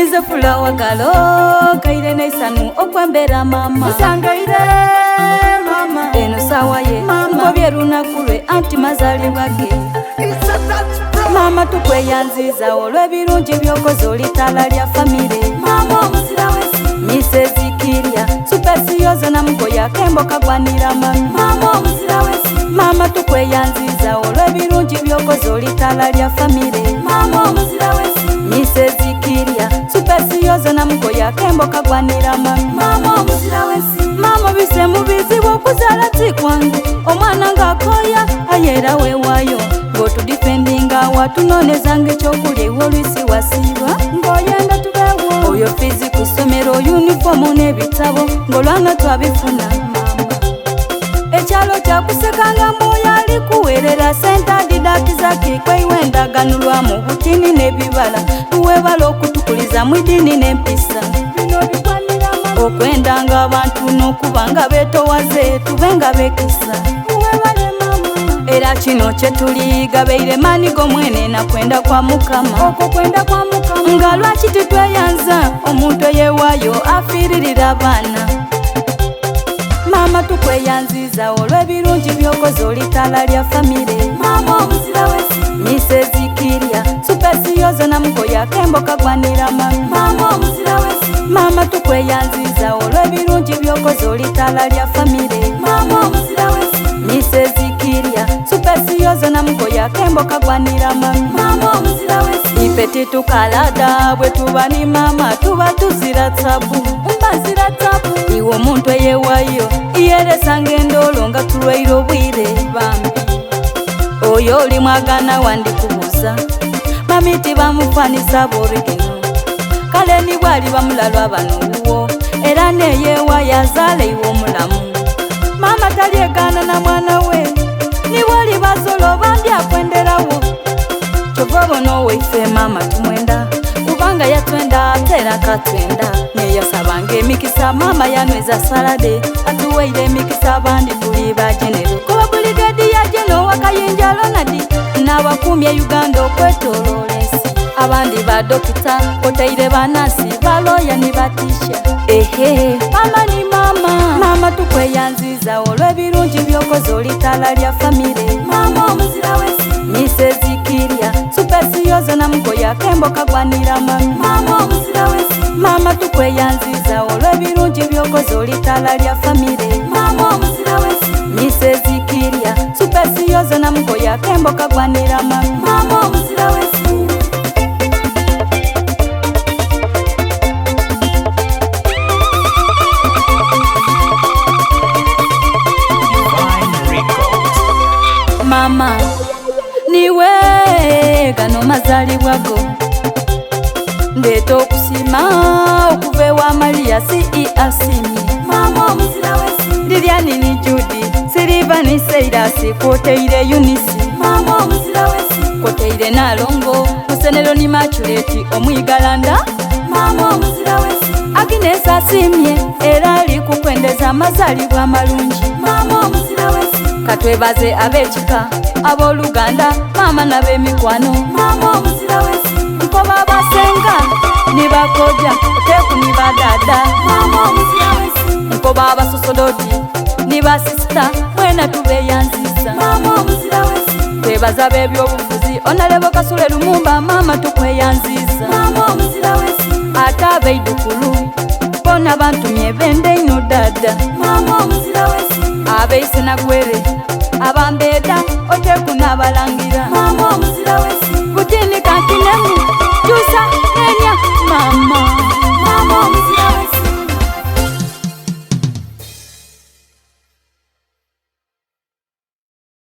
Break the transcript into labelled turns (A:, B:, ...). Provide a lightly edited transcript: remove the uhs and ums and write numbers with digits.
A: Nze fulawa galo kaire neisanu okwembera mama
B: Musangaire mama
A: eno sawa ye ngobye lunakulwe anti mazalibwa ge mama tukweyanziza olw'ebirungi byokoze olitala lya famire
B: mama omuzira wesi
A: Mrs. Kiria supesiyozo na mgoya kembo kagwanira mami
B: mama omuzira wesi
A: mama tukweyanziza olw'ebirungi byokoze olitala lya famire
B: mama omuzira wesi
A: Mrs. Kiria supesiyozo na mgoya kembo kagwanira mami
B: mama omuzira wesi
A: mama bise mu bizibu okuzala tikwangu omwana ng'akoya ayera weewayo ng'otudifendinga watunonezanga ekyokulya ew'olwisi wasiiba ng'oyenda tubeewo oyo fizi ku ssomero yunifomu n'ebitabo ng'olwanga twabifuna mama ekyalo kyakusekanga mwoyo ali kuweerera senta didakizaki kweiwendaganulwa mu butini n'ebibala tuwebala okutukuliza mu iddiini n'empisa bino bigwanira mama okwendanga abantu n'okubanga beetowaze tubenga bekisa tuwebale mama era kino kyetuli gabeire manigo mwene nakwenda kwa mukama
B: okwo kwenda kwa mukama
A: nga lwaki titweyanza omuntu eyeewaayo afiiririra abaana mama tukweyanziza olw'ebirungi byokoze olitala lya famire
B: mama omuzira wesi
A: Mrs. Kiria supesiyozo na mgoya kembo kagwanira mami
B: mama omuzira wesi
A: mama tukweyanziza olw'ebirungi byokoze olitala lya famire
B: mama omuzira wesi
A: Mrs. Kiria supesiyozo na mgoya kembo kagwanira mami
B: mama omuzira wesi
A: ife titukalada bwe tuba ni mama tuba tuzira tabu
B: mbazira tabu
A: iwe omuntu eyeewayo iyeresanga endolo nga tulwaire obwire bambi oyo oli mwagana wandikubuuza mami tibamufanisa borigino kale ni bwali bamulalwa banuwo era neyeewa yazaala iwe omulamu mama talyegana na mwana we ni bwali bazolo bandi akwenderawo kyova bona owaife mama tumwenda kubanga yatwenda atera katwenda neyasabanga emikisa mama yanyweza salade atuweire emikisa abandi tuli bagenero kuba buligedi ya geno wakayinja lonadi n'abakumye uganda okwetoloola ensi abandi badokita otaire banasi baloya ni batisha ehe mama ni mama mama tukweyanziza olw'ebirungi byokoze olitala lya famire
B: mama omuzira wesi
A: Mrs. Kiria supesiyozo na mgoya kembo kagwanira mami
B: mama omuzira wesi
A: mama tukweyanziza olw'ebirungi byokoze olitala lya famire
B: mama omuzira wesi
A: Mrs. Kiria supesiyozo na mgoya kembo kagwanira mami
B: mama omuzira wesi
A: mama niwe gano mazalibwago ndeeta okusima okuva ewa Maria si asimye
B: mama omuzira wesi
A: Lilianini Judi Silivani Seirasi kwoteire Yunisi
B: mama omuzira wesi
A: kwoteire Nalongo Musenero ni Machuleti omwigalanda
B: mama omuzira wesi
A: Agnes asimye era ali kukwendeza amazalibwa amalungi
B: mama omuzira wesi
A: katwebaze ab'ekika ab'oluganda mama n'ab'emikwano
B: mama omuzira wesi
A: nkoba abasenga ni bakoja oteku ni badada
B: mama omuzira wesi
A: nkoba abasosodoti ni basisita mwena tubeyanziza
B: mama omuzira wesi
A: twebaza b'ebyobufuzi onalebo Kasule Lumumba mama tukweyanziza
B: mama omuzira wesi
A: ate abeidukulu bona bantumye bende ino dada
B: mama omuzira wesi
A: abeise nagwere abambeda oteku n'abalangira